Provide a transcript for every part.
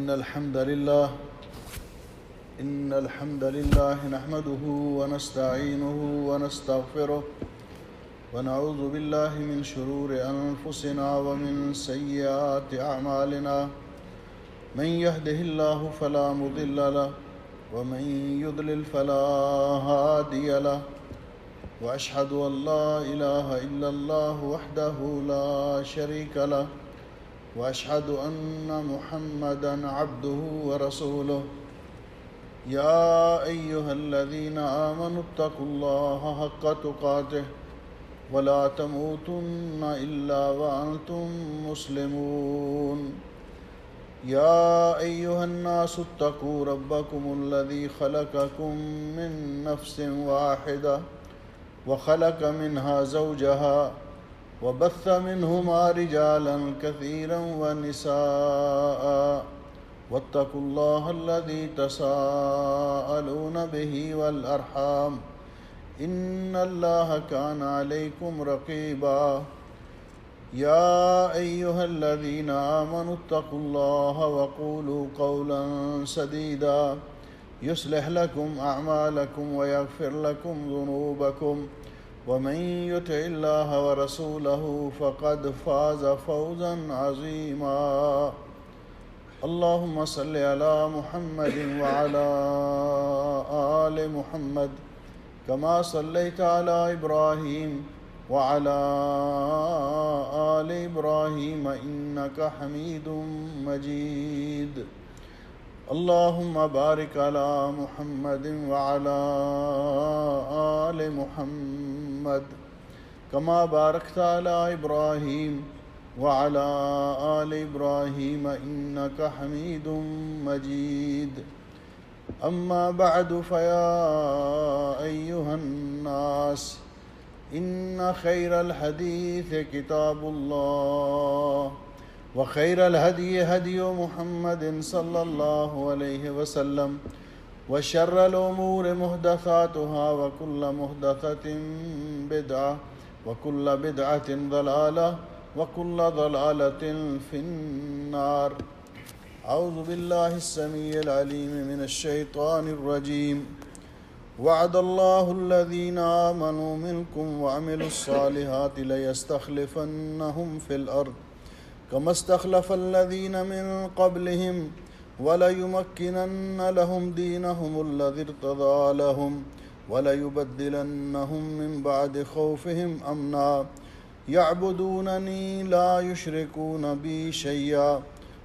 إن الحمد لله نحمده ونستعينه ونستغفره ونعوذ بالله من شرور أنفسنا ومن سيئات أعمالنا من يهده الله فلا مضل له ومن يضلل فلا هادي له وأشهد أن لا إله إلا الله وحده لا شريك له وأشهد أن محمدًا عبده ورسوله يا أيها الذين آمنوا اتقوا الله حق تقاته ولا تموتن إلا وأنتم مسلمون يا أيها الناس اتقوا ربكم الذي خلقكم من نفس واحدة وخلق منها زوجها وبث منهما رجالا كثيرا ونساء واتقوا الله الذي تساءلون به والأرحام إن الله كان عليكم رقيبا يا أيها الذين آمنوا اتقوا الله وقولوا قولا سديدا يصلح لكم أعمالكم ويغفر لكم ذنوبكم ومن يطع الله ورسوله فقد فاز فوزا عظيما اللهم صل على محمد وعلى آل محمد كما صليت على إبراهيم وعلى آل إبراهيم إنك حميد مجيد اللهم بارك على محمد وعلى آل محمد كما باركت على إبراهيم وعلى آل إبراهيم إنك حميد مجيد أما بعد فيا أيها الناس إن خير الحديث كتاب الله وخير الهدي هدي محمد صلى الله عليه وسلم وشر الأمور محدثاتها وكل محدثة بدعة وكل بدعة ضلالة وكل ضلالة في النار أعوذ بالله السميع العليم من الشيطان الرجيم وعد الله الذين آمنوا منكم وعملوا الصالحات ليستخلفنهم في الأرض كما استخلف الذين من قبلهم وليمكنن لهم دينهم الذي ارتضى لهم وليبدلنهم من بعد خوفهم أمنا يعبدونني لا يشركون بي شيئا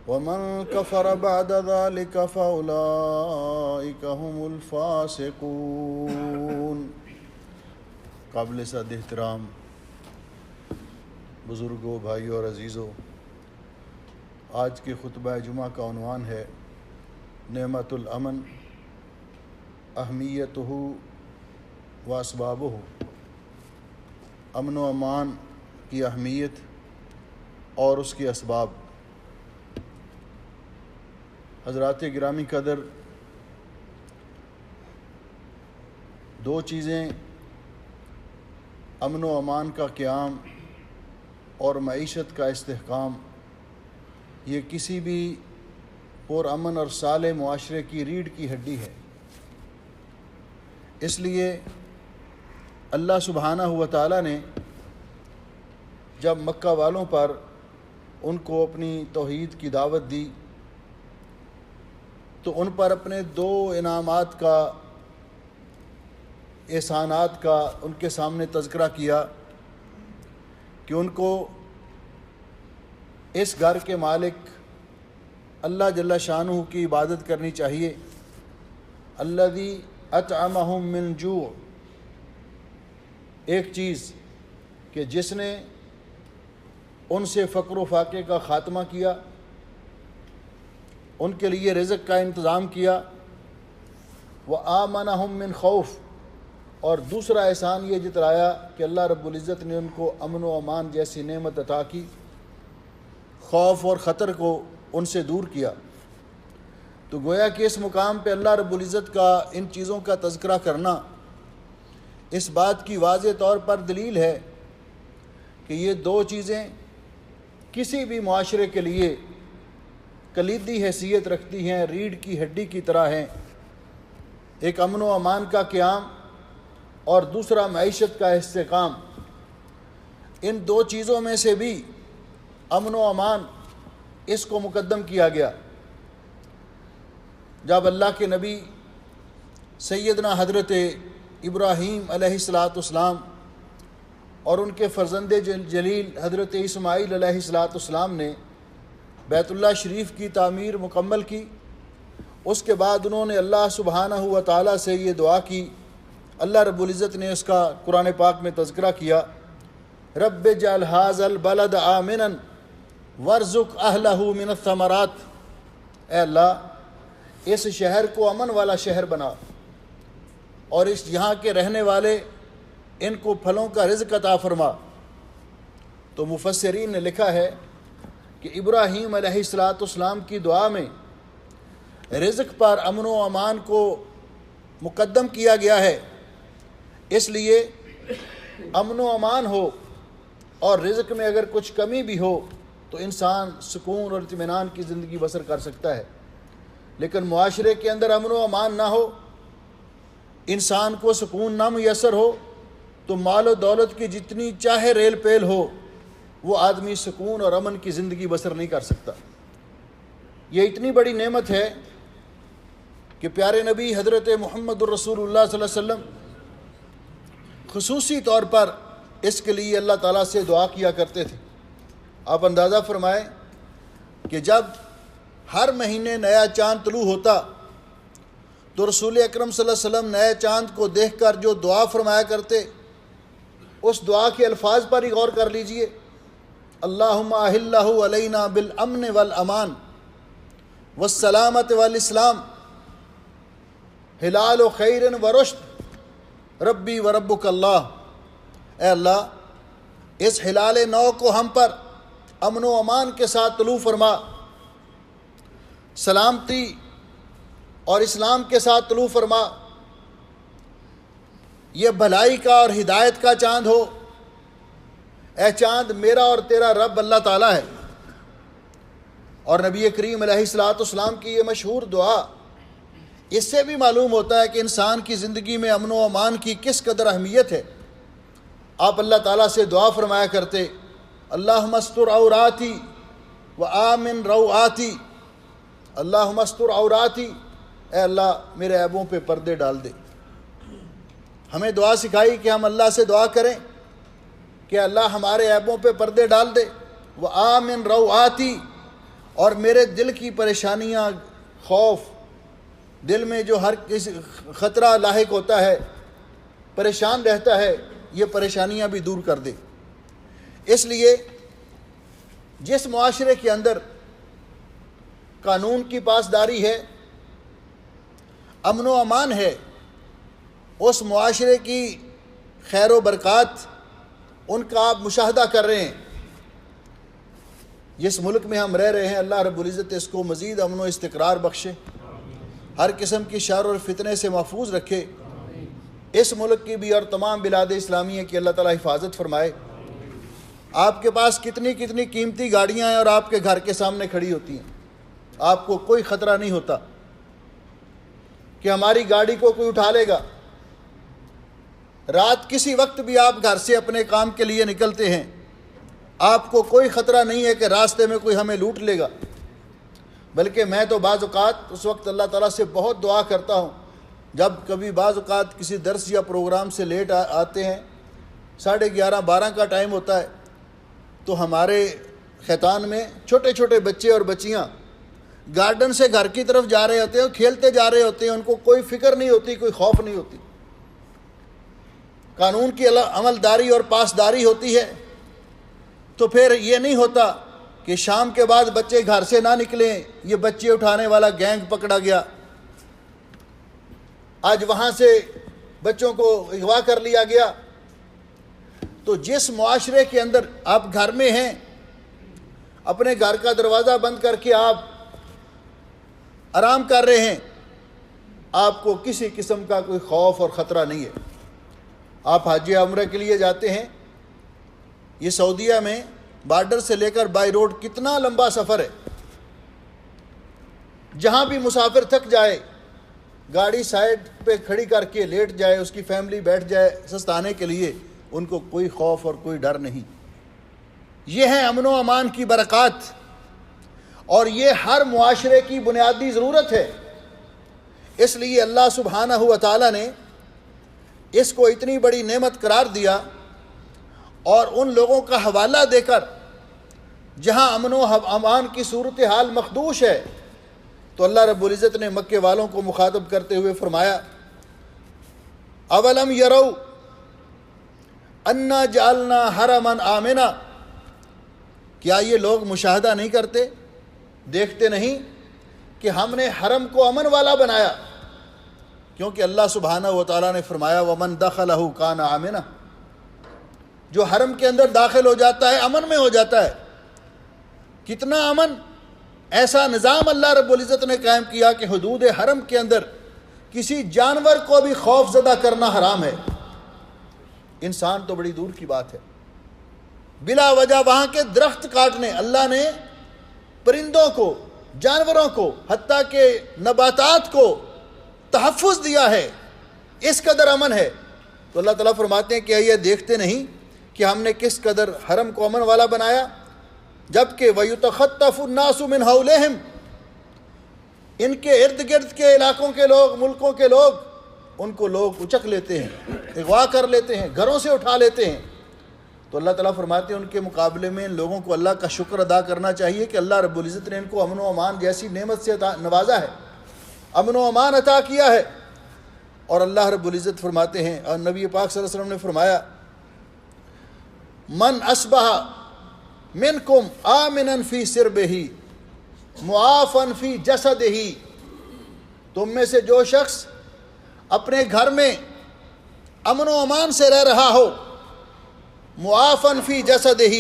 ومن كفر بعد ذلك فأولئك هم الفاسقون۔ قابل صد احترام بزرگوں، بھائیوں اور عزیزوں، آج کے خطبہ جمعہ کا عنوان ہے نعمت الامن اہمیتہ و اسبابہ، امن و امان کی اہمیت اور اس کے اسباب۔ حضرات گرامی قدر، دو چیزیں امن و امان کا قیام اور معیشت کا استحکام، یہ کسی بھی پرامن اور صالح معاشرے کی ریڑھ کی ہڈی ہے۔ اس لیے اللہ سبحانہ و تعالیٰ نے جب مکہ والوں پر ان کو اپنی توحید کی دعوت دی تو ان پر اپنے دو انعامات کا، احسانات کا ان کے سامنے تذکرہ کیا کہ ان کو اس گھر کے مالک اللہ جل شانہ کی عبادت کرنی چاہیے، الذی اطعمہم من جوع، ایک چیز کہ جس نے ان سے فقر و فاقے کا خاتمہ کیا، ان کے لیے رزق کا انتظام کیا، وآمنہم من خوف، اور دوسرا احسان یہ جتلایا کہ اللہ رب العزت نے ان کو امن و امان جیسی نعمت عطا کی، خوف اور خطر کو ان سے دور کیا۔ تو گویا کہ اس مقام پہ اللہ رب العزت کا ان چیزوں کا تذکرہ کرنا اس بات کی واضح طور پر دلیل ہے کہ یہ دو چیزیں کسی بھی معاشرے کے لیے کلیدی حیثیت رکھتی ہیں، ریڑھ کی ہڈی کی طرح ہیں۔ ایک امن و امان کا قیام اور دوسرا معیشت کا استحکام۔ ان دو چیزوں میں سے بھی امن و امان اس کو مقدم کیا گیا۔ جب اللہ کے نبی سیدنا حضرت ابراہیم علیہ السلام اور ان کے فرزند جلیل حضرت اسماعیل علیہ السلام نے بیت اللہ شریف کی تعمیر مکمل کی، اس کے بعد انہوں نے اللہ سبحانہ و تعالیٰ سے یہ دعا کی۔ اللہ رب العزت نے اس کا قرآن پاک میں تذکرہ کیا، رب اجعل ھذا البلد آمنا وارزق اہلہ من الثمرات، اے اللہ اس شہر کو امن والا شہر بنا اور اس یہاں کے رہنے والے ان کو پھلوں کا رزق عطا فرما۔ تو مفسرین نے لکھا ہے کہ ابراہیم علیہ السلام کی دعا میں رزق پر امن و امان کو مقدم کیا گیا ہے، اس لیے امن و امان ہو اور رزق میں اگر کچھ کمی بھی ہو تو انسان سکون اور اطمینان کی زندگی بسر کر سکتا ہے، لیکن معاشرے کے اندر امن و امان نہ ہو، انسان کو سکون نہ میسر ہو تو مال و دولت کی جتنی چاہے ریل پیل ہو وہ آدمی سکون اور امن کی زندگی بسر نہیں کر سکتا۔ یہ اتنی بڑی نعمت ہے کہ پیارے نبی حضرت محمد الرسول اللہ صلی اللہ علیہ وسلم خصوصی طور پر اس کے لیے اللہ تعالیٰ سے دعا کیا کرتے تھے۔ آپ اندازہ فرمائیں کہ جب ہر مہینے نیا چاند طلوع ہوتا تو رسول اکرم صلی اللہ علیہ وسلم نئے چاند کو دیکھ کر جو دعا فرمایا کرتے، اس دعا کے الفاظ پر ہی غور کر لیجئے، اللہم اہلہ علینا بالامن والامان والسلامت والاسلام ہلال و خیر و رشد ربی و ربک اللہ، اے اللہ اس ہلال نو کو ہم پر امن و امان کے ساتھ طلوع فرما، سلامتی اور اسلام کے ساتھ طلوع فرما، یہ بھلائی کا اور ہدایت کا چاند ہو، اے چاند میرا اور تیرا رب اللہ تعالیٰ ہے۔ اور نبی کریم علیہ السلام کی یہ مشہور دعا، اس سے بھی معلوم ہوتا ہے کہ انسان کی زندگی میں امن و امان کی کس قدر اہمیت ہے۔ آپ اللہ تعالیٰ سے دعا فرمایا کرتے، اللہم استر عوراتی و آمن روعاتی، اللہم استر عوراتی، اے اللہ میرے عیبوں پہ پردے ڈال دے۔ ہمیں دعا سکھائی کہ ہم اللہ سے دعا کریں کہ اللہ ہمارے عیبوں پہ پردے ڈال دے، وہ آمن روعاتی، اور میرے دل کی پریشانیاں، خوف، دل میں جو ہر کسی خطرہ لاحق ہوتا ہے، پریشان رہتا ہے، یہ پریشانیاں بھی دور کر دے۔ اس لیے جس معاشرے کے اندر قانون کی پاسداری ہے، امن و امان ہے، اس معاشرے کی خیر و برکات ان کا آپ مشاہدہ کر رہے ہیں۔ جس ملک میں ہم رہ رہے ہیں، اللہ رب العزت اس کو مزید امن و استقرار بخشے، ہر قسم کی شر اور فتنے سے محفوظ رکھے، اس ملک کی بھی اور تمام بلاد اسلامیہ کی اللہ تعالیٰ حفاظت فرمائے۔ آپ کے پاس کتنی کتنی قیمتی گاڑیاں ہیں اور آپ کے گھر کے سامنے کھڑی ہوتی ہیں، آپ کو کوئی خطرہ نہیں ہوتا کہ ہماری گاڑی کو کوئی اٹھا لے گا۔ رات کسی وقت بھی آپ گھر سے اپنے کام کے لیے نکلتے ہیں، آپ کو کوئی خطرہ نہیں ہے کہ راستے میں کوئی ہمیں لوٹ لے گا، بلکہ میں تو بعض اوقات اس وقت اللہ تعالیٰ سے بہت دعا کرتا ہوں جب کبھی بعض اوقات کسی درس یا پروگرام سے لیٹ آتے ہیں، 11:30 12 کا ٹائم ہوتا ہے، تو ہمارے خیتان میں چھوٹے چھوٹے بچے اور بچیاں گارڈن سے گھر کی طرف جا رہے ہوتے ہیں، کھیلتے جا رہے ہوتے ہیں، ان کو کوئی فکر نہیں ہوتی، کوئی خوف نہیں ہوتی، قانون کی عملداری اور پاسداری ہوتی ہے۔ تو پھر یہ نہیں ہوتا کہ شام کے بعد بچے گھر سے نہ نکلیں، یہ بچے اٹھانے والا گینگ پکڑا گیا، آج وہاں سے بچوں کو اغوا کر لیا گیا۔ تو جس معاشرے کے اندر آپ گھر میں ہیں، اپنے گھر کا دروازہ بند کر کے آپ آرام کر رہے ہیں، آپ کو کسی قسم کا کوئی خوف اور خطرہ نہیں ہے۔ آپ حج یا عمرہ کے لیے جاتے ہیں، یہ سعودیہ میں بارڈر سے لے کر بائی روڈ کتنا لمبا سفر ہے، جہاں بھی مسافر تھک جائے گاڑی سائڈ پہ کھڑی کر کے لیٹ جائے, اس کی فیملی بیٹھ جائے سستانے کے لیے, ان کو کوئی خوف اور کوئی ڈر نہیں. یہ ہیں امن و امان کی برکات, اور یہ ہر معاشرے کی بنیادی ضرورت ہے. اس لیے اللہ سبحانہ و تعالیٰ نے اس کو اتنی بڑی نعمت قرار دیا, اور ان لوگوں کا حوالہ دے کر جہاں امن و امان کی صورتحال مخدوش ہے, تو اللہ رب العزت نے مکے والوں کو مخاطب کرتے ہوئے فرمایا, اولم یرو انا جعلنا حرما آمنا, کیا یہ لوگ مشاہدہ نہیں کرتے, دیکھتے نہیں کہ ہم نے حرم کو امن والا بنایا؟ کیونکہ اللہ سبحانہ و تعالیٰ نے فرمایا ومن دخلہ کان آمنا, جو حرم کے اندر داخل ہو جاتا ہے امن میں ہو جاتا ہے. کتنا امن, ایسا نظام اللہ رب العزت نے قائم کیا کہ حدود حرم کے اندر کسی جانور کو بھی خوف زدہ کرنا حرام ہے. انسان تو بڑی دور کی بات ہے, بلا وجہ وہاں کے درخت کاٹنے, اللہ نے پرندوں کو, جانوروں کو, حتیٰ کہ نباتات کو تحفظ دیا ہے, اس قدر امن ہے. تو اللہ تعالیٰ فرماتے ہیں کہ یہ دیکھتے نہیں کہ ہم نے کس قدر حرم کو امن والا بنایا, جبکہ وَيُتَخَطَّفُ النَّاسُ مِنْ حَوْلِهِمْ, ان کے ارد گرد کے علاقوں کے لوگ, ملکوں کے لوگ, ان کو لوگ اچک لیتے ہیں, اغوا کر لیتے ہیں, گھروں سے اٹھا لیتے ہیں. تو اللہ تعالیٰ فرماتے ہیں ان کے مقابلے میں ان لوگوں کو اللہ کا شکر ادا کرنا چاہیے کہ اللہ رب العزت نے ان کو امن و امان جیسی نعمت سے نوازا ہے, امن و امان عطا کیا ہے. اور اللہ رب العزت فرماتے ہیں, اور نبی پاک صلی اللہ علیہ وسلم نے فرمایا, من اصبح منکم آمنا فی سربہ معافا فی جسدہ, تم میں سے جو شخص اپنے گھر میں امن و امان سے رہ رہا ہو, معافا فی جسدہ,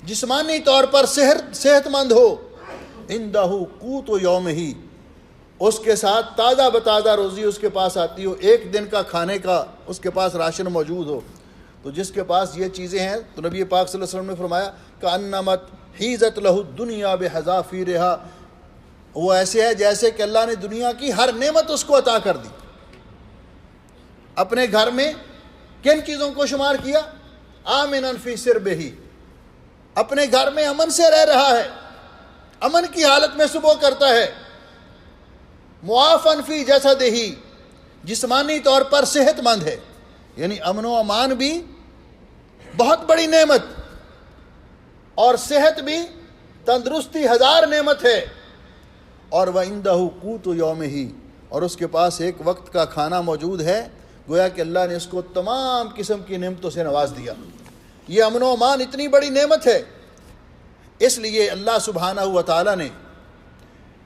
جسمانی طور پر صحت مند ہو, عندہ قوت یومہ, اس کے ساتھ تازہ بتازہ روزی اس کے پاس آتی ہو, ایک دن کا کھانے کا اس کے پاس راشن موجود ہو. تو جس کے پاس یہ چیزیں ہیں, تو نبی پاک صلی اللہ علیہ وسلم نے فرمایا کأنمت حیزت لہ الدنیا بحذافیرہا, وہ ایسے ہے جیسے کہ اللہ نے دنیا کی ہر نعمت اس کو عطا کر دی. اپنے گھر میں کن چیزوں کو شمار کیا؟ آمنا فی سربہ, اپنے گھر میں امن سے رہ رہا ہے, امن کی حالت میں صبح کرتا ہے. معافا فی جسدہ, جسمانی طور پر صحت مند ہے, یعنی امن و امان بھی بہت بڑی نعمت, اور صحت بھی تندرستی ہزار نعمت ہے. اور وَعِندَهُ قُوتُ يَوْمِهِ, اور اس کے پاس ایک وقت کا کھانا موجود ہے. گویا کہ اللہ نے اس کو تمام قسم کی نعمتوں سے نواز دیا. یہ امن و امان اتنی بڑی نعمت ہے, اس لیے اللہ سبحانہ و تعالیٰ نے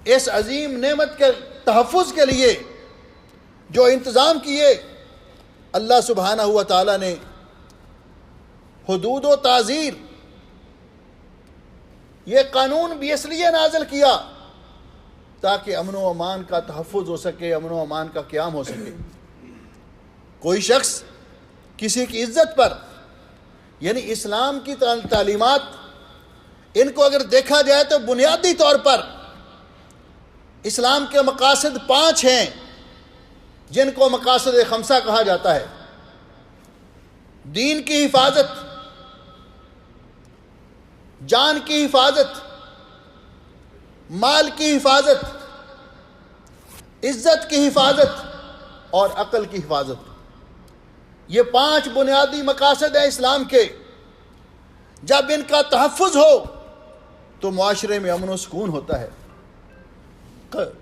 اس عظیم نعمت کے تحفظ کے لیے جو انتظام کیے, اللہ سبحانہ و تعالیٰ نے حدود و تعزیر یہ قانون بھی اس لیے نازل کیا تاکہ امن و امان کا تحفظ ہو سکے, امن و امان کا قیام ہو سکے. کوئی شخص کسی کی عزت پر, یعنی اسلام کی تعلیمات, ان کو اگر دیکھا جائے تو بنیادی طور پر اسلام کے مقاصد 5 ہیں جن کو مقاصد خمسہ کہا جاتا ہے. دین کی حفاظت, جان کی حفاظت, مال کی حفاظت, عزت کی حفاظت اور عقل کی حفاظت. یہ 5 بنیادی مقاصد ہیں اسلام کے. جب ان کا تحفظ ہو تو معاشرے میں امن و سکون ہوتا ہے.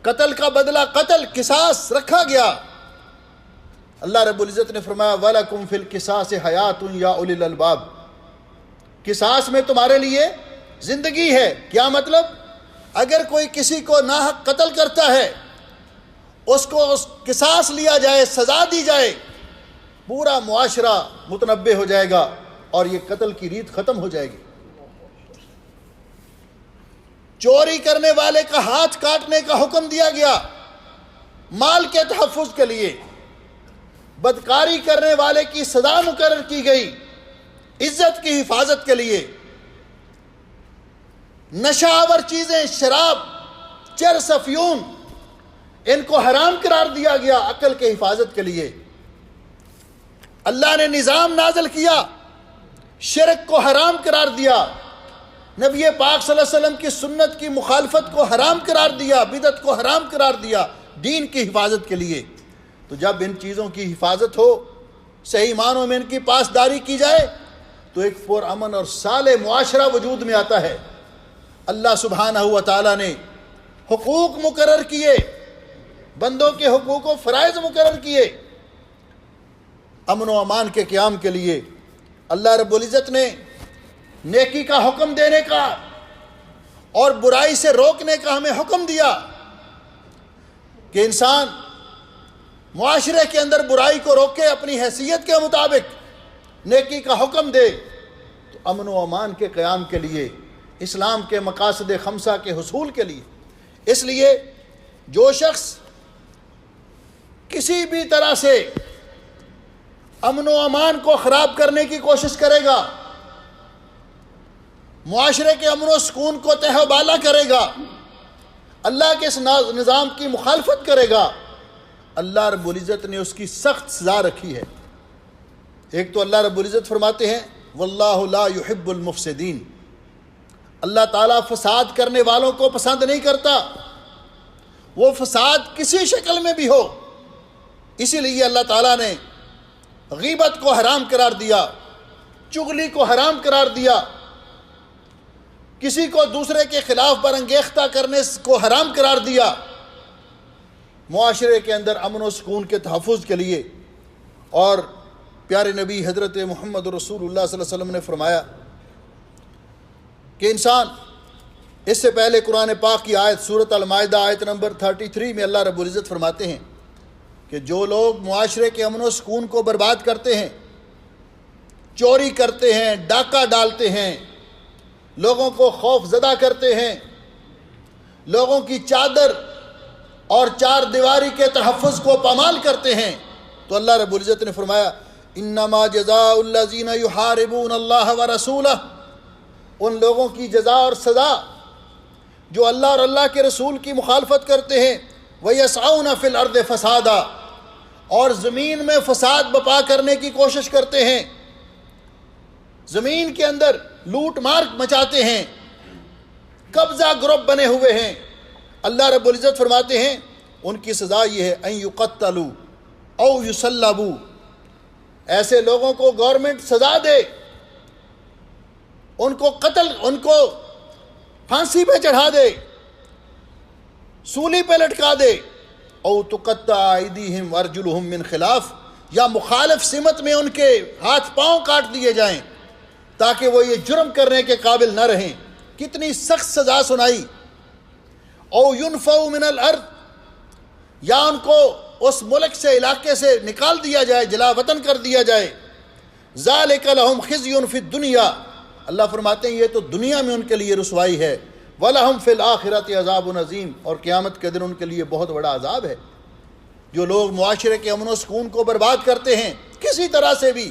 قتل کا بدلہ قتل, قصاص رکھا گیا. اللہ رب العزت نے فرمایا وَلَكُمْ فِي الْقِصَاصِ حَيَاتٌ يَا أُولِي الْأَلْبَابِ, قصاص میں تمہارے لیے زندگی ہے. کیا مطلب؟ اگر کوئی کسی کو ناحق قتل کرتا ہے, اس کو قصاص لیا جائے, سزا دی جائے, پورا معاشرہ متنبع ہو جائے گا اور یہ قتل کی ریت ختم ہو جائے گی. چوری کرنے والے کا ہاتھ کاٹنے کا حکم دیا گیا مال کے تحفظ کے لیے. بدکاری کرنے والے کی سزا مقرر کی گئی عزت کی حفاظت کے لیے. نشہ آور چیزیں, شراب, چرسفیون، ان کو حرام قرار دیا گیا عقل کے حفاظت کے لیے۔ اللہ نے نظام نازل کیا، شرک کو حرام قرار دیا، نبی پاک صلی اللہ علیہ وسلم کی سنت کی مخالفت کو حرام قرار دیا، بدعت کو حرام قرار دیا دین کی حفاظت کے لیے۔ تو جب ان چیزوں کی حفاظت ہو، صحیح معنوں میں ان کی پاسداری کی جائے، تو ایک پرامن اور صالح معاشرہ وجود میں آتا ہے۔ اللہ سبحانہ و تعالیٰ نے حقوق مقرر کیے، بندوں کے حقوق و فرائض مقرر کیے امن و امان کے قیام کے لیے۔ اللہ رب العزت نے نیکی کا حکم دینے کا اور برائی سے روکنے کا ہمیں حکم دیا کہ انسان معاشرے کے اندر برائی کو روکے، اپنی حیثیت کے مطابق نیکی کا حکم دے، تو امن و امان کے قیام کے لیے، اسلام کے مقاصد خمسہ کے حصول کے لیے۔ اس لیے جو شخص کسی بھی طرح سے امن و امان کو خراب کرنے کی کوشش کرے گا، معاشرے کے امن و سکون کو تہ و بالا کرے گا، اللہ کے اس نظام کی مخالفت کرے گا، اللہ رب العزت نے اس کی سخت سزا رکھی ہے۔ ایک تو اللہ رب العزت فرماتے ہیں واللہ لا يحب المفسدین، اللہ تعالیٰ فساد کرنے والوں کو پسند نہیں کرتا، وہ فساد کسی شکل میں بھی ہو۔ اسی لیے اللہ تعالیٰ نے غیبت کو حرام قرار دیا، چغلی کو حرام قرار دیا، کسی کو دوسرے کے خلاف برانگیختہ کرنے کو حرام قرار دیا، معاشرے کے اندر امن و سکون کے تحفظ کے لیے۔ اور پیارے نبی حضرت محمد رسول اللہ صلی اللہ علیہ وسلم نے فرمایا کہ انسان، اس سے پہلے قرآن پاک کی آیت سورۃ المائدہ آیت نمبر 33 میں اللہ رب العزت فرماتے ہیں کہ جو لوگ معاشرے کے امن و سکون کو برباد کرتے ہیں، چوری کرتے ہیں، ڈاکہ ڈالتے ہیں، لوگوں کو خوف زدہ کرتے ہیں، لوگوں کی چادر اور چار دیواری کے تحفظ کو پامال کرتے ہیں، تو اللہ رب العزت نے فرمایا انما جزاء الذین یحاربون اللہ ورسولہ، ان لوگوں کی جزا اور سزا جو اللہ اور اللہ کے رسول کی مخالفت کرتے ہیں، وَيَسْعَوْنَ فِي الْأَرْضِ فَسَادًا، اور زمین میں فساد بپا کرنے کی کوشش کرتے ہیں، زمین کے اندر لوٹ مار مچاتے ہیں، قبضہ گروپ بنے ہوئے ہیں، اللہ رب العزت فرماتے ہیں ان کی سزا یہ ہے ان یقتلوا او یصلبوا، ایسے لوگوں کو گورنمنٹ سزا دے، ان کو قتل، ان کو پھانسی پہ چڑھا دے، سولی پہ لٹکا دے، او تقطع ایدیہم وارجلہم من خلاف، یا مخالف سمت میں ان کے ہاتھ پاؤں کاٹ دیے جائیں تاکہ وہ یہ جرم کرنے کے قابل نہ رہیں۔ کتنی سخت سزا سنائی۔ او ینفوا من الارض، یا ان کو اس ملک سے، علاقے سے نکال دیا جائے، جلا وطن کر دیا جائے۔ ذالک لہم خزی فی الدنیا، اللہ فرماتے ہیں یہ تو دنیا میں ان کے لیے رسوائی ہے، وَلَهُمْ فِي الْآخِرَةِ عَذَابٌ عَظِيمٌ، اور قیامت کے دن ان کے لیے بہت بڑا عذاب ہے۔ جو لوگ معاشرے کے امن و سکون کو برباد کرتے ہیں، کسی طرح سے بھی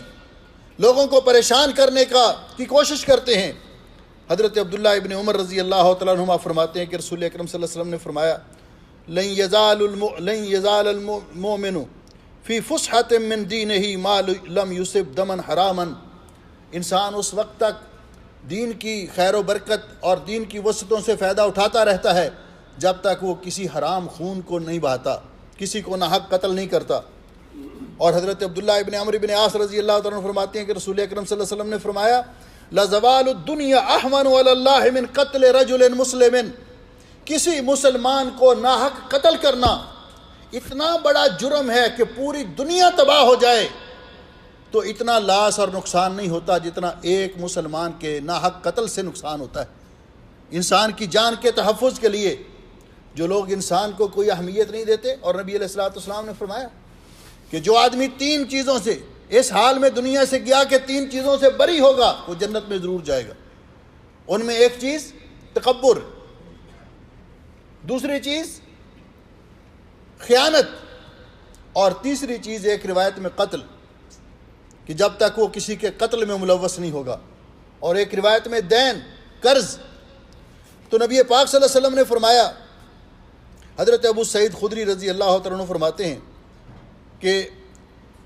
لوگوں کو پریشان کرنے کی کوشش کرتے ہیں، حضرت عبداللہ ابن عمر رضی اللہ تعالیٰ عنہما فرماتے ہیں کہ رسول اکرم صلی اللہ علیہ وسلم نے فرمایا لن يزال المؤمن فی فسحۃ من دینہ ما لم یصب دما حراما، انسان اس وقت تک دین کی خیر و برکت اور دین کی وسعتوں سے فائدہ اٹھاتا رہتا ہے جب تک وہ کسی حرام خون کو نہیں بہاتا، کسی کو ناحق قتل نہیں کرتا۔ اور حضرت عبداللہ ابن عمرو بن عاص رضی اللہ تعالیٰ عنہ فرماتے ہیں کہ رسول اکرم صلی اللہ علیہ وسلم نے فرمایا لَزَوَالُ الدُّنْيَا أَهْوَنُ عَلَى اللَّهِ مِنْ قَتْلِ رَجُلٍ مُسْلِمٍ، کسی مسلمان کو ناحق قتل کرنا اتنا بڑا جرم ہے کہ پوری دنیا تباہ ہو جائے تو اتنا لاس اور نقصان نہیں ہوتا جتنا ایک مسلمان کے ناحق قتل سے نقصان ہوتا ہے۔ انسان کی جان کے تحفظ کے لیے جو لوگ انسان کو کوئی اہمیت نہیں دیتے، اور نبی علیہ الصلوۃ والسلام نے فرمایا کہ جو آدمی تین چیزوں سے اس حال میں دنیا سے گیا کہ تین چیزوں سے بری ہوگا، وہ جنت میں ضرور جائے گا۔ ان میں ایک چیز تکبر، دوسری چیز خیانت، اور تیسری چیز ایک روایت میں قتل، کہ جب تک وہ کسی کے قتل میں ملوث نہیں ہوگا، اور ایک روایت میں دین، قرض۔ تو نبی پاک صلی اللہ علیہ وسلم نے فرمایا حضرت ابو سعید خدری رضی اللہ تعالیٰ عنہ فرماتے ہیں کہ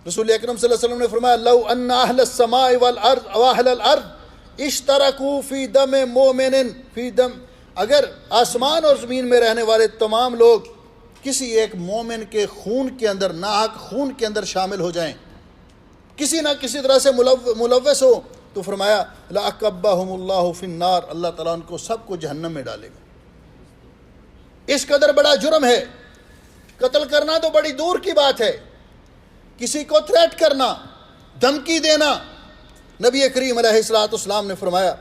رسول اکرم صلی اللہ علیہ وسلم نے فرمایا لو ان اہل السماء والارض واہل الارض اشترکوا فی دم مومن فی دم، اگر آسمان اور زمین میں رہنے والے تمام لوگ کسی ایک مومن کے خون کے اندر، ناحق خون کے اندر شامل ہو جائیں، کسی نہ کسی طرح سے ملوث ہو، تو فرمایا لَأَكَبَّهُمُ اللَّهُ فِي النَّارِ، اللہ تعالیٰ ان کو سب کو جہنم میں ڈالے گا۔ اس قدر بڑا جرم ہے۔ قتل کرنا تو بڑی دور کی بات ہے، کسی کو تھریٹ کرنا، دھمکی دینا، نبی کریم علیہ السلام نے فرمایا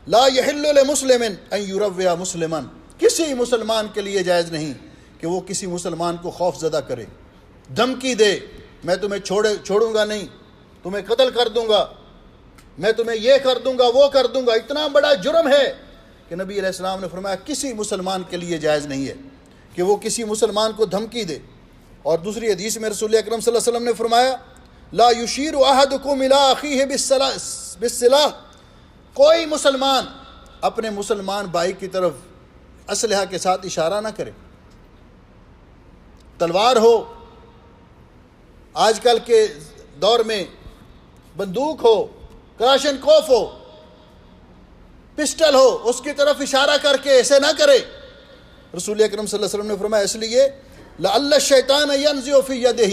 لا يحل لمسلم ان يروع مسلما، کسی مسلمان کے لیے جائز نہیں کہ وہ کسی مسلمان کو خوف زدہ کرے، دھمکی دے، میں تمہیں چھوڑوں گا نہیں، تمہیں قتل کر دوں گا، میں تمہیں یہ کر دوں گا، وہ کر دوں گا۔ اتنا بڑا جرم ہے کہ نبی علیہ السلام نے فرمایا کسی مسلمان کے لیے جائز نہیں ہے کہ وہ کسی مسلمان کو دھمکی دے۔ اور دوسری حدیث میں رسول اکرم صلی اللہ علیہ وسلم نے فرمایا لا یشیر احدکم الی اخیہ بالسلاح، کوئی مسلمان اپنے مسلمان بھائی کی طرف اسلحہ کے ساتھ اشارہ نہ کرے، تلوار ہو، آج کل کے دور میں بندوق ہو، کلاشن کوف ہو، پسٹل ہو، اس کی طرف اشارہ کر کے ایسے نہ کرے۔ رسول اکرم صلی اللہ علیہ وسلم نے فرمایا اس لیے لعل الشیطان ینزع فی یدہ،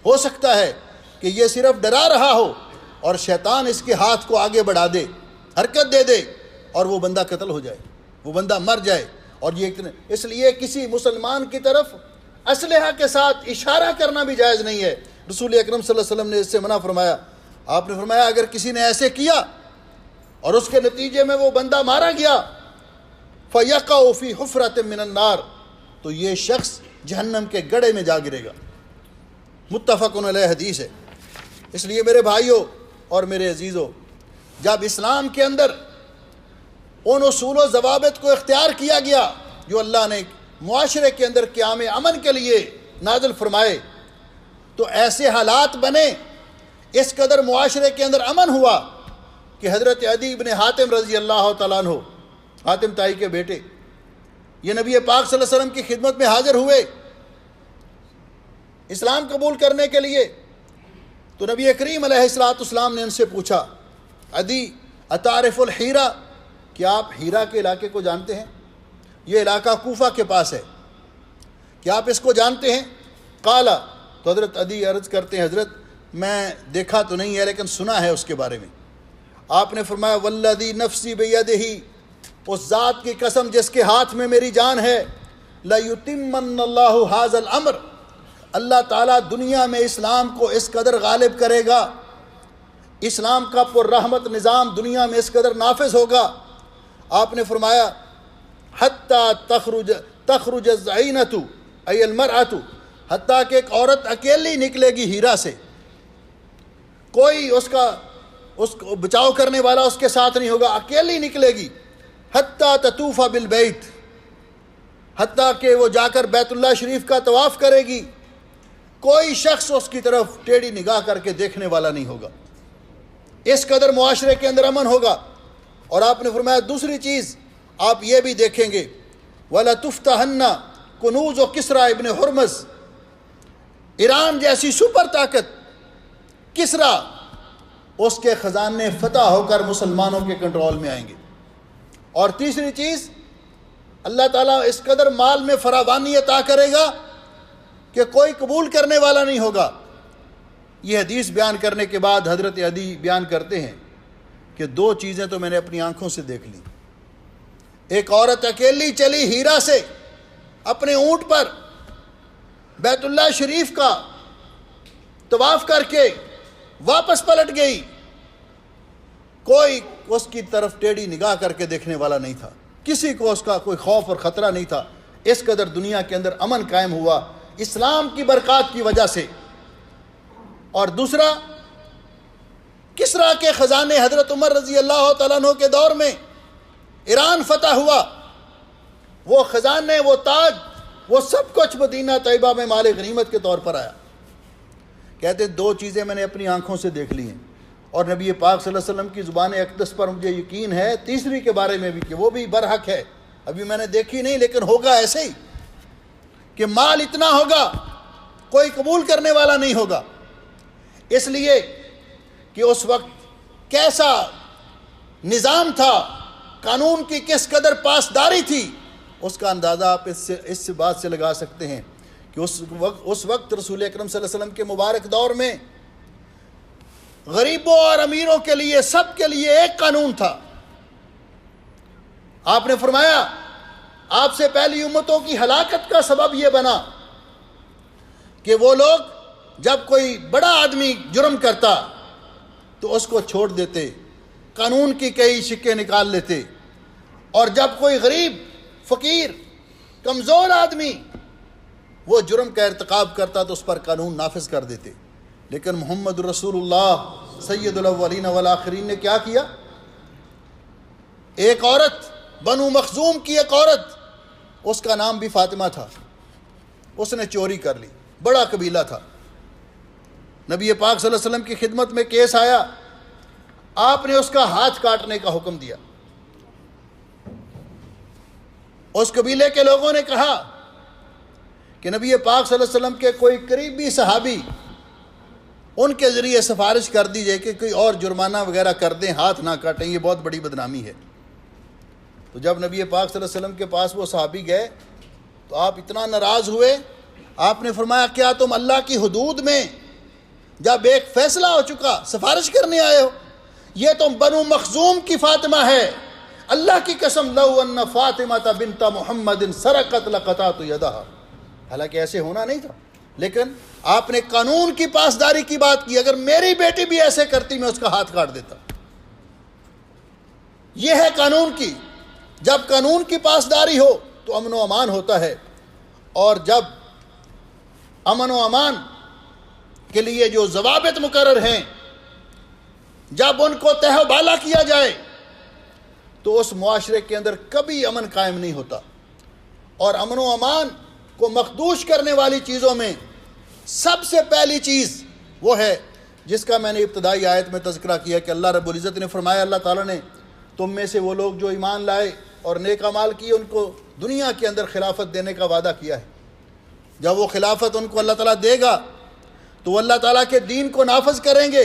ہو سکتا ہے کہ یہ صرف ڈرا رہا ہو اور شیطان اس کے ہاتھ کو آگے بڑھا دے، حرکت دے دے، اور وہ بندہ قتل ہو جائے، وہ بندہ مر جائے۔ اور یہ اس لیے کسی مسلمان کی طرف اسلحہ کے ساتھ اشارہ کرنا بھی جائز نہیں ہے۔ رسول اکرم صلی اللہ علیہ وسلم نے اس سے منع فرمایا۔ آپ نے فرمایا اگر کسی نے ایسے کیا اور اس کے نتیجے میں وہ بندہ مارا گیا فَيَقَعُ فِي حُفْرَةٍ مِّنَ النَّارِ، تو یہ شخص جہنم کے گڑھے میں جا گرے گا۔ متفق علیہ حدیث ہے۔ اس لیے میرے بھائیوں اور میرے عزیزوں، جب اسلام کے اندر ان اصول و ضوابط کو اختیار کیا گیا جو اللہ نے معاشرے کے اندر قیام امن کے لیے نازل فرمائے، تو ایسے حالات بنے، اس قدر معاشرے کے اندر امن ہوا کہ حضرت عدی بن حاتم رضی اللہ تعالیٰ عنہ، حاتم تائی کے بیٹے، یہ نبی پاک صلی اللہ علیہ وسلم کی خدمت میں حاضر ہوئے اسلام قبول کرنے کے لیے۔ تو نبی کریم علیہ السلام نے ان سے پوچھا عدی اتعرف الحیرہ، کیا آپ ہیرا کے علاقے کو جانتے ہیں؟ یہ علاقہ کوفہ کے پاس ہے، کیا آپ اس کو جانتے ہیں؟ قالا، تو حضرت عدی عرض کرتے ہیں حضرت میں دیکھا تو نہیں ہے لیکن سنا ہے اس کے بارے میں۔ آپ نے فرمایا والذی نفسی بیدہ، اس ذات کی قسم جس کے ہاتھ میں میری جان ہے، لیتمن اللہ ھذا الامر، اللہ تعالیٰ دنیا میں اسلام کو اس قدر غالب کرے گا، اسلام کا پر رحمت نظام دنیا میں اس قدر نافذ ہوگا۔ آپ نے فرمایا حتیٰ تخرج الزعینۃ ای المرأۃ، حتیٰ کہ ایک عورت اکیلی نکلے گی ہیرا سے، کوئی اس کو بچاؤ کرنے والا اس کے ساتھ نہیں ہوگا، اکیلی نکلے گی۔ حتیٰ تطوف بالبیت، حتیٰ کہ وہ جا کر بیت اللہ شریف کا طواف کرے گی، کوئی شخص اس کی طرف ٹیڑھی نگاہ کر کے دیکھنے والا نہیں ہوگا، اس قدر معاشرے کے اندر امن ہوگا۔ اور آپ نے فرمایا دوسری چیز آپ یہ بھی دیکھیں گے وَلَتُفْتَحَنَّ کنوز و کسریٰ ابن ہرمز، ایران جیسی سپر طاقت کسریٰ، اس کے خزانے فتح ہو کر مسلمانوں کے کنٹرول میں آئیں گے۔ اور تیسری چیز اللہ تعالیٰ اس قدر مال میں فراوانی عطا کرے گا کہ کوئی قبول کرنے والا نہیں ہوگا۔ یہ حدیث بیان کرنے کے بعد حضرت عدی بیان کرتے ہیں کہ دو چیزیں تو میں نے اپنی آنکھوں سے دیکھ لی، ایک عورت اکیلی چلی ہیرا سے اپنے اونٹ پر بیت اللہ شریف کا طواف کر کے واپس پلٹ گئی، کوئی اس کی طرف ٹیڑھی نگاہ کر کے دیکھنے والا نہیں تھا، کسی کو اس کا کوئی خوف اور خطرہ نہیں تھا۔ اس قدر دنیا کے اندر امن قائم ہوا اسلام کی برکات کی وجہ سے۔ اور دوسرا، کسریٰ کے خزانے حضرت عمر رضی اللہ تعالیٰ عنہ کے دور میں ایران فتح ہوا، وہ خزانے، وہ تاج، وہ سب کچھ مدینہ طیبہ میں مال غنیمت کے طور پر آیا۔ کہتے دو چیزیں میں نے اپنی آنکھوں سے دیکھ لی ہیں، اور نبی پاک صلی اللہ علیہ وسلم کی زبان اقدس پر مجھے یقین ہے تیسری کے بارے میں بھی کہ وہ بھی برحق ہے، ابھی میں نے دیکھی نہیں لیکن ہوگا ایسے ہی۔ کہ مال اتنا ہوگا کوئی قبول کرنے والا نہیں ہوگا، اس لیے کہ اس وقت کیسا نظام تھا، قانون کی کس قدر پاسداری تھی، اس کا اندازہ آپ اس بات سے لگا سکتے ہیں کہ اس وقت رسول اکرم صلی اللہ علیہ وسلم کے مبارک دور میں غریبوں اور امیروں کے لیے سب کے لیے ایک قانون تھا۔ آپ نے فرمایا آپ سے پہلی امتوں کی ہلاکت کا سبب یہ بنا کہ وہ لوگ جب کوئی بڑا آدمی جرم کرتا تو اس کو چھوڑ دیتے، قانون کی کئی شکیں نکال لیتے، اور جب کوئی غریب، فقیر، کمزور آدمی وہ جرم کا ارتکاب کرتا تو اس پر قانون نافذ کر دیتے۔ لیکن محمد رسول اللہ سید الاولین والآخرین نے کیا کیا؟ ایک عورت، بنو مخزوم کی ایک عورت، اس کا نام بھی فاطمہ تھا، اس نے چوری کر لی، بڑا قبیلہ تھا، نبی پاک صلی اللہ علیہ وسلم کی خدمت میں کیس آیا، آپ نے اس کا ہاتھ کاٹنے کا حکم دیا۔ اس قبیلے کے لوگوں نے کہا کہ نبی پاک صلی اللہ علیہ وسلم کے کوئی قریبی صحابی، ان کے ذریعے سفارش کر دیجئے کہ کوئی اور جرمانہ وغیرہ کر دیں، ہاتھ نہ کاٹیں، یہ بہت بڑی بدنامی ہے۔ تو جب نبی پاک صلی اللہ علیہ وسلم کے پاس وہ صحابی گئے تو آپ اتنا ناراض ہوئے، آپ نے فرمایا کیا تم اللہ کی حدود میں جب ایک فیصلہ ہو چکا سفارش کرنے آئے ہو؟ یہ تو بنو مخزوم کی فاطمہ ہے، اللہ کی قسم لو ان فاطمہ بنت محمد سرقت لقطعت یدہا، حالانکہ ایسے ہونا نہیں تھا، لیکن آپ نے قانون کی پاسداری کی بات کی، اگر میری بیٹی بھی ایسے کرتی میں اس کا ہاتھ کاٹ دیتا۔ یہ ہے قانون کی، جب قانون کی پاسداری ہو تو امن و امان ہوتا ہے، اور جب امن و امان کے لیے جو ضوابط مقرر ہیں جب ان کو تہ و بالا کیا جائے تو اس معاشرے کے اندر کبھی امن قائم نہیں ہوتا۔ اور امن و امان کو مخدوش کرنے والی چیزوں میں سب سے پہلی چیز وہ ہے جس کا میں نے ابتدائی آیت میں تذکرہ کیا کہ اللہ رب العزت نے فرمایا، اللہ تعالیٰ نے تم میں سے وہ لوگ جو ایمان لائے اور نیک اعمال کیے ان کو دنیا کے اندر خلافت دینے کا وعدہ کیا ہے۔ جب وہ خلافت ان کو اللہ تعالیٰ دے گا تو وہ اللہ تعالیٰ کے دین کو نافذ کریں گے،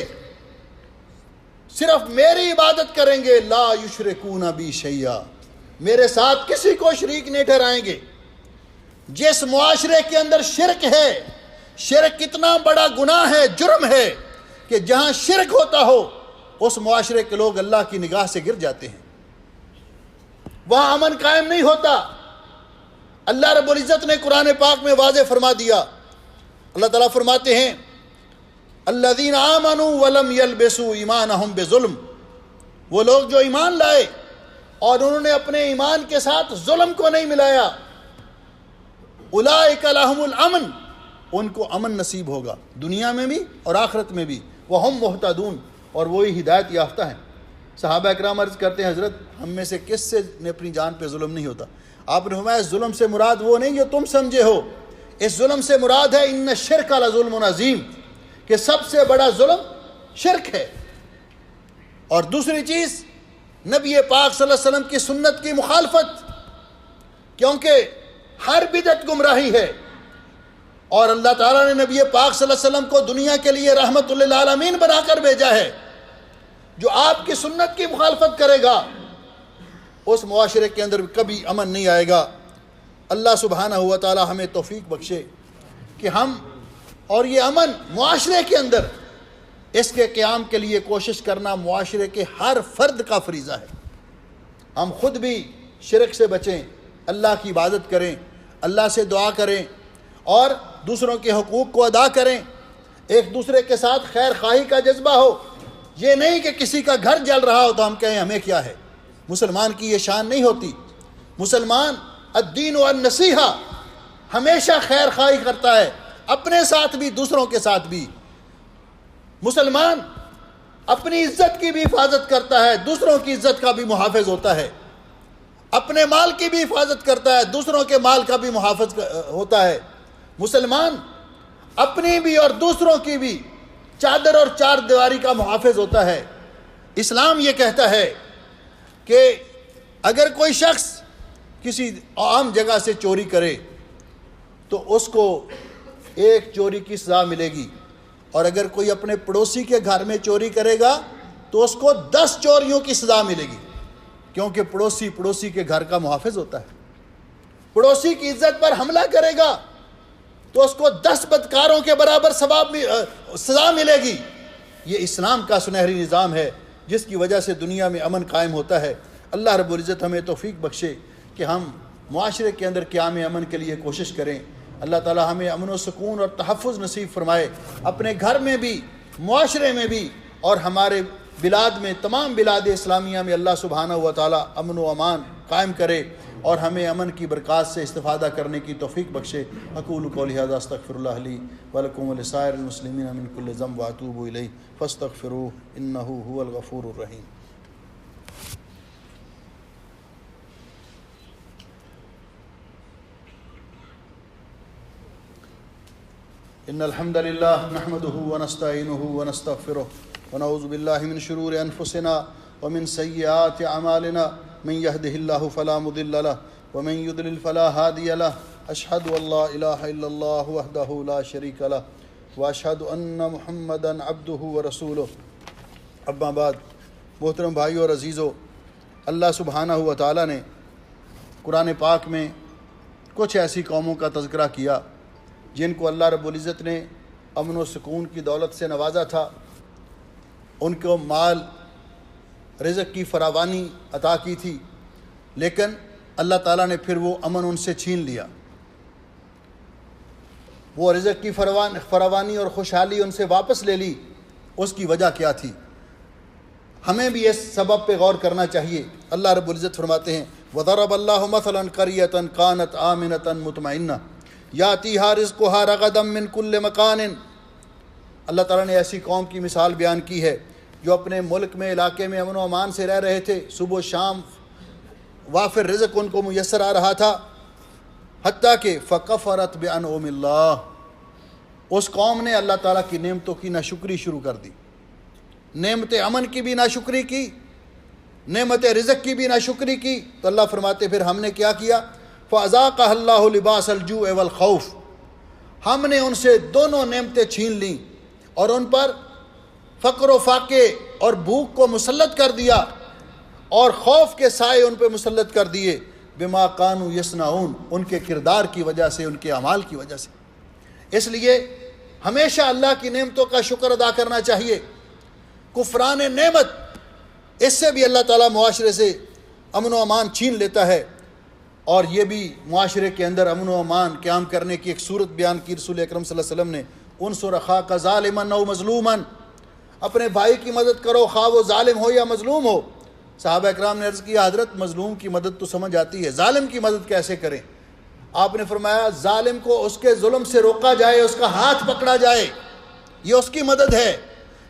صرف میری عبادت کریں گے، لا یشرکون بی شیئا، میرے ساتھ کسی کو شریک نہیں ٹھہرائیں گے۔ جس معاشرے کے اندر شرک ہے، شرک کتنا بڑا گناہ ہے، جرم ہے کہ جہاں شرک ہوتا ہو اس معاشرے کے لوگ اللہ کی نگاہ سے گر جاتے ہیں، وہاں امن قائم نہیں ہوتا۔ اللہ رب العزت نے قرآن پاک میں واضح فرما دیا، اللہ تعالیٰ فرماتے ہیں الذین آمنوا ولم یلبسوا ایمانہم بظلم، وہ لوگ جو ایمان لائے اور انہوں نے اپنے ایمان کے ساتھ ظلم کو نہیں ملایا، اولئک لہم الامن، ان کو امن نصیب ہوگا دنیا میں بھی اور آخرت میں بھی، وہم مہتدون، اور وہی ہدایت یافتہ ہیں۔ صحابہ اکرام عرض کرتے ہیں حضرت ہم میں سے کس سے نے اپنی جان پہ ظلم نہیں ہوتا؟ آپ نے فرمایا ظلم سے مراد وہ نہیں جو تم سمجھے ہو، اس ظلم سے مراد ہے ان الشرک لظلم عظیم، کہ سب سے بڑا ظلم شرک ہے۔ اور دوسری چیز نبی پاک صلی اللہ علیہ وسلم کی سنت کی مخالفت، کیونکہ ہر بدعت گمراہی ہے، اور اللہ تعالیٰ نے نبی پاک صلی اللہ علیہ وسلم کو دنیا کے لیے رحمت للعالمین بنا کر بھیجا ہے۔ جو آپ کی سنت کی مخالفت کرے گا اس معاشرے کے اندر کبھی امن نہیں آئے گا۔ اللہ سبحانہ و تعالی ہمیں توفیق بخشے کہ ہم اور یہ امن معاشرے کے اندر اس کے قیام کے لیے کوشش کرنا معاشرے کے ہر فرد کا فریضہ ہے۔ ہم خود بھی شرک سے بچیں، اللہ کی عبادت کریں، اللہ سے دعا کریں اور دوسروں کے حقوق کو ادا کریں، ایک دوسرے کے ساتھ خیر خواہی کا جذبہ ہو۔ یہ نہیں کہ کسی کا گھر جل رہا ہو تو ہم کہیں ہمیں کیا ہے، مسلمان کی یہ شان نہیں ہوتی۔ مسلمان الدین والنصیحہ، ہمیشہ خیر خواہی کرتا ہے، اپنے ساتھ بھی دوسروں کے ساتھ بھی۔ مسلمان اپنی عزت کی بھی حفاظت کرتا ہے، دوسروں کی عزت کا بھی محافظ ہوتا ہے، اپنے مال کی بھی حفاظت کرتا ہے، دوسروں کے مال کا بھی محافظ ہوتا ہے۔ مسلمان اپنی بھی اور دوسروں کی بھی چادر اور چار دیواری کا محافظ ہوتا ہے۔ اسلام یہ کہتا ہے کہ اگر کوئی شخص کسی عام جگہ سے چوری کرے تو اس کو ایک چوری کی سزا ملے گی، اور اگر کوئی اپنے پڑوسی کے گھر میں چوری کرے گا تو اس کو 10 چوریوں کی سزا ملے گی، کیونکہ پڑوسی کے گھر کا محافظ ہوتا ہے۔ پڑوسی کی عزت پر حملہ کرے گا تو اس کو 10 بدکاروں کے برابر سزا ملے گی۔ یہ اسلام کا سنہری نظام ہے جس کی وجہ سے دنیا میں امن قائم ہوتا ہے۔ اللہ رب العزت ہمیں توفیق بخشے کہ ہم معاشرے کے اندر قیام امن کے لیے کوشش کریں۔ اللہ تعالی ہمیں امن و سکون اور تحفظ نصیب فرمائے، اپنے گھر میں بھی، معاشرے میں بھی، اور ہمارے بلاد میں، تمام بلاد اسلامیہ میں اللہ سبحانہ و تعالی امن و امان قائم کرے اور ہمیں امن کی برکات سے استفادہ کرنے کی توفیق بخشے۔ اقول قولی ھذا استغفر اللہ لی ولکم ولسائر المسلمین من کل ذنب واتوب الیہ فاستغفروہ انہ ھو الغفور الرحیم۔ ان الحمد لله نحمده ونستعينه ونستغفره ونعوذ بالله من شرور انفسنا ومن سيئات اعمالنا من يهده الله فلا مضل له ومن يضلل فلا هادي له اشهد ان لا اله الا الله وحده لا شريك له واشهد ان محمدا عبده ورسوله۔ اما بعد، محترم بھائیو اور عزیزو، اللہ سبحانہ و تعالی نے قرآن پاک میں کچھ ایسی قوموں کا تذکرہ کیا جن کو اللہ رب العزت نے امن و سکون کی دولت سے نوازا تھا، ان کو مال رزق کی فراوانی عطا کی تھی، لیکن اللہ تعالیٰ نے پھر وہ امن ان سے چھین لیا۔ وہ رزق کی فراوانی اور خوشحالی ان سے واپس لے لی۔ اس کی وجہ کیا تھی؟ ہمیں بھی اس سبب پہ غور کرنا چاہیے۔ اللہ رب العزت فرماتے ہیں وَضَرَبَ اللَّهُ مَثَلًا قَرْيَةً كَانَتْ آمِنَةً مُطْمَئِنَّةً یاتیہا رزقہا رغدا من کل مکان۔ اللہ تعالیٰ نے ایسی قوم کی مثال بیان کی ہے جو اپنے ملک میں، علاقے میں امن و امان سے رہ رہے تھے، صبح و شام وافر رزق ان کو میسر آ رہا تھا، حتیٰ کہ فکفرت بانعم اللہ، اس قوم نے اللہ تعالیٰ کی نعمتوں کی ناشکری شروع کر دی۔ نعمت امن کی بھی ناشکری کی، نعمت رزق کی بھی ناشکری کی، تو اللہ فرماتے پھر ہم نے کیا کیا؟ فَأَذَاقَهَا اللَّهُ لِبَاسَ الْجُوعِ وَالْخَوْفِ، ہم نے ان سے دونوں نعمتیں چھین لیں اور ان پر فقر و فاقے اور بھوک کو مسلط کر دیا اور خوف کے سائے ان پہ مسلط کر دیے، بما کانوا یصنعون، ان کے کردار کی وجہ سے، ان کے اعمال کی وجہ سے۔ اس لیے ہمیشہ اللہ کی نعمتوں کا شکر ادا کرنا چاہیے۔ کفران نعمت، اس سے بھی اللہ تعالیٰ معاشرے سے امن و امان چھین لیتا ہے، اور یہ بھی معاشرے کے اندر امن و امان قیام کرنے کی ایک صورت بیان کی رسول اکرم صلی اللہ علیہ وسلم نے، انصر اخاک ظالما او مظلوما، اپنے بھائی کی مدد کرو خواہ وہ ظالم ہو یا مظلوم ہو۔ صحابہ اکرام نے عرض کیا حضرت مظلوم کی مدد تو سمجھ آتی ہے، ظالم کی مدد کیسے کریں؟ آپ نے فرمایا ظالم کو اس کے ظلم سے روکا جائے، اس کا ہاتھ پکڑا جائے، یہ اس کی مدد ہے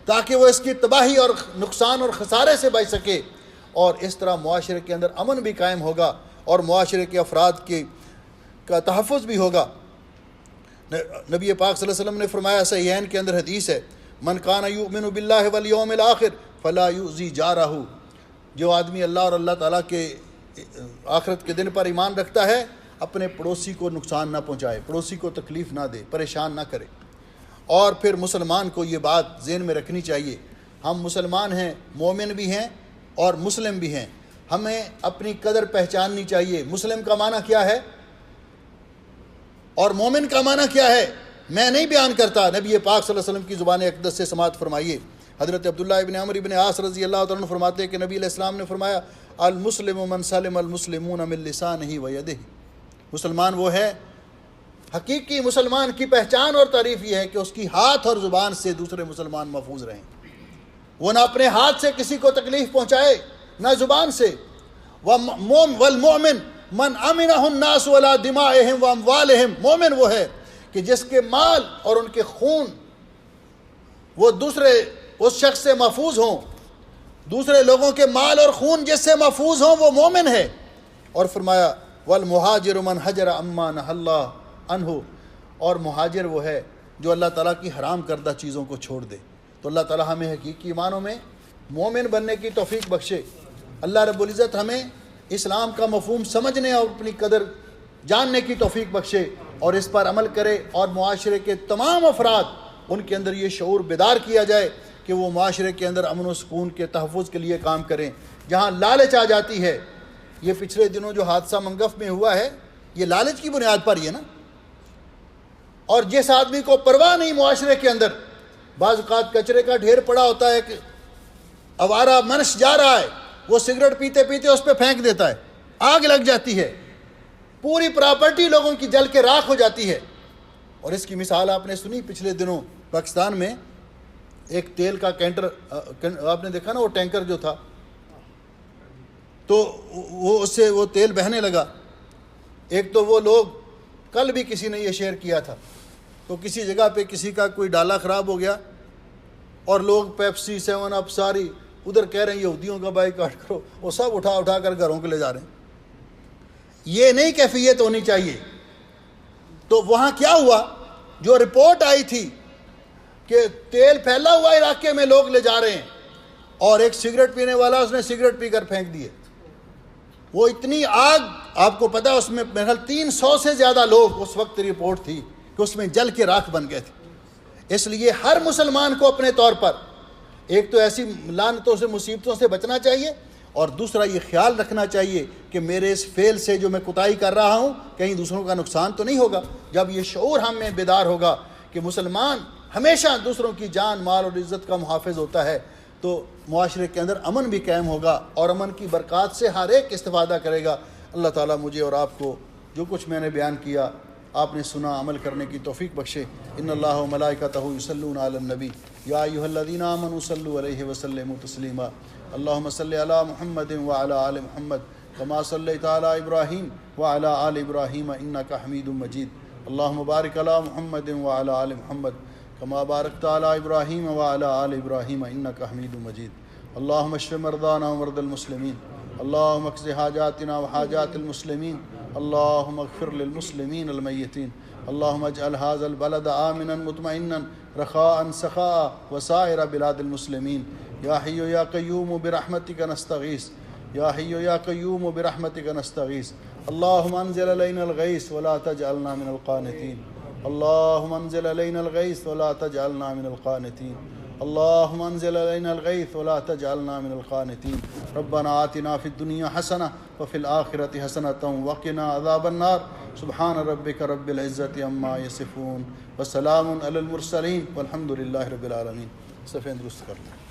تاکہ وہ اس کی تباہی اور نقصان اور خسارے سے بچ سکے، اور اس طرح معاشرے کے اندر امن بھی قائم ہوگا اور معاشرے کے افراد کا تحفظ بھی ہوگا۔ نبی پاک صلی اللہ علیہ وسلم نے فرمایا، صحیحین کے اندر حدیث ہے، من کان یؤمن باللہ والیوم الآخر فلا یؤذی جارہ، جو آدمی اللہ اور اللہ تعالیٰ کے آخرت کے دن پر ایمان رکھتا ہے اپنے پڑوسی کو نقصان نہ پہنچائے، پڑوسی کو تکلیف نہ دے، پریشان نہ کرے۔ اور پھر مسلمان کو یہ بات ذہن میں رکھنی چاہیے، ہم مسلمان ہیں، مومن بھی ہیں اور مسلم بھی ہیں، ہمیں اپنی قدر پہچاننی چاہیے۔ مسلم کا معنی کیا ہے اور مومن کا معنی کیا ہے میں نہیں بیان کرتا، نبی پاک صلی اللہ علیہ وسلم کی زبان اقدس سے سماعت فرمائیے۔ حضرت عبداللہ ابن عمرو ابن عاص رضی اللہ تعالیٰ عنہ فرماتے ہیں کہ نبی علیہ السلام نے فرمایا المسلم من سلم المسلمون من لسانہ ویدہ، مسلمان وہ ہے، حقیقی مسلمان کی پہچان اور تعریف یہ ہے کہ اس کی ہاتھ اور زبان سے دوسرے مسلمان محفوظ رہیں، وہ نہ اپنے ہاتھ سے کسی کو تکلیف پہنچائے نہ زبان سے۔ والمؤمن من امنہ الناس ولا دمائہم واموالہم، مومن وہ ہے کہ جس کے مال اور ان کے خون وہ دوسرے اس شخص سے محفوظ ہوں، دوسرے لوگوں کے مال اور خون جس سے محفوظ ہوں وہ مومن ہے۔ اور فرمایا والمہاجر من حجر اما نہی اللہ عنہ، اور مہاجر وہ ہے جو اللہ تعالیٰ کی حرام کردہ چیزوں کو چھوڑ دے۔ تو اللہ تعالیٰ ہمیں حقیقی معنوں میں مومن بننے کی توفیق بخشے۔ اللہ رب العزت ہمیں اسلام کا مفہوم سمجھنے اور اپنی قدر جاننے کی توفیق بخشے۔ اور اس پر عمل کرے، اور معاشرے کے تمام افراد ان کے اندر یہ شعور بیدار کیا جائے کہ وہ معاشرے کے اندر امن و سکون کے تحفظ کے لیے کام کریں۔ جہاں لالچ آ جاتی ہے، یہ پچھلے دنوں جو حادثہ منگف میں ہوا ہے یہ لالچ کی بنیاد پر ہی ہے نا۔ اور جس آدمی کو پرواہ نہیں معاشرے کے اندر، بعض اوقات کچرے کا ڈھیر پڑا ہوتا ہے کہ آوارہ منش جا رہا ہے، وہ سگریٹ پیتے پیتے اس پہ پھینک دیتا ہے، آگ لگ جاتی ہے، پوری پراپرٹی لوگوں کی جل کے راکھ ہو جاتی ہے۔ اور اس کی مثال آپ نے سنی پچھلے دنوں پاکستان میں ایک تیل کا کینٹر، آپ نے دیکھا نا وہ ٹینکر جو تھا، تو وہ اس سے وہ تیل بہنے لگا۔ ایک تو وہ لوگ، کل بھی کسی نے یہ شیئر کیا تھا، تو کسی جگہ پہ کسی کا کوئی ڈالا خراب ہو گیا اور لوگ پیپسی 7 اپ ساری ادھر کہہ رہے ہیں یہودیوں کا بائیکاٹ کرو، وہ سب اٹھا کر گھروں کے لے جا رہے ہیں۔ یہ نہیں کیفیت ہونی چاہیے۔ تو وہاں کیا ہوا، جو رپورٹ آئی تھی کہ تیل پھیلا ہوا علاقے میں لوگ لے جا رہے ہیں، اور ایک سگریٹ پینے والا اس نے سگریٹ پی کر پھینک دیے، وہ اتنی آگ، آپ کو پتا اس میں میرے خیال 300 سے زیادہ لوگ، اس وقت رپورٹ تھی کہ اس میں جل کے راکھ بن گئے تھے۔ اس لیے ہر مسلمان کو اپنے طور پر ایک تو ایسی لعنتوں سے مصیبتوں سے بچنا چاہیے، اور دوسرا یہ خیال رکھنا چاہیے کہ میرے اس فعل سے جو میں کوتاہی کر رہا ہوں کہیں دوسروں کا نقصان تو نہیں ہوگا۔ جب یہ شعور ہم میں بیدار ہوگا کہ مسلمان ہمیشہ دوسروں کی جان، مال اور عزت کا محافظ ہوتا ہے، تو معاشرے کے اندر امن بھی قائم ہوگا، اور امن کی برکات سے ہر ایک استفادہ کرے گا۔ اللہ تعالیٰ مجھے اور آپ کو جو کچھ میں نے بیان کیا، آپ نے سنا، عمل کرنے کی توفیق بخشے۔ ان اللہ و ملائکتہ یصلون علی النبی یا ایھا الذین آمنوا صلوا علیہ وسلموا تسلیما۔ اللہم صل علی محمد وعلی آل محمد کما صلیت علی ابراہیم وعلی آل ابراہیم انک حمید مجید۔ اللہم بارک علی محمد وعلی آل محمد کما بارکت علی ابراہیم وعلی آل ابراہیم انک حمید مجید۔ اللہم اشف مرضانا ومرضى المسلمین، اللہم اقض حاجاتنا وحاجات المسلمین، اللہم اغفر للمسلمین المیتین، اللہم اجعل هذا البلد آمنا مطمئنا رخاء سخاء وسائر بلاد المسلمین۔ یا حی یا قیوم برحمتک نستغیث، یا حی یا قیوم برحمتک نستغیث۔ اللہم انزل علینا الغیث ولا تجعلنا من القانطین، اللہم انزل علینا الغیث ولا تجعلنا من القانطین، اللہم انزل علینا الغیث ولا تجعلنا من القانطین۔ ربنا آتنا فی الدنیا حسنہ وفی الآخرۃ حسنۃ وقنا عذاب النار۔ سبحان ربک رب العزۃ عما یصفون وسلام علی المرسلین والحمد للہ رب العالمین۔ صفحہ درست کر لیں۔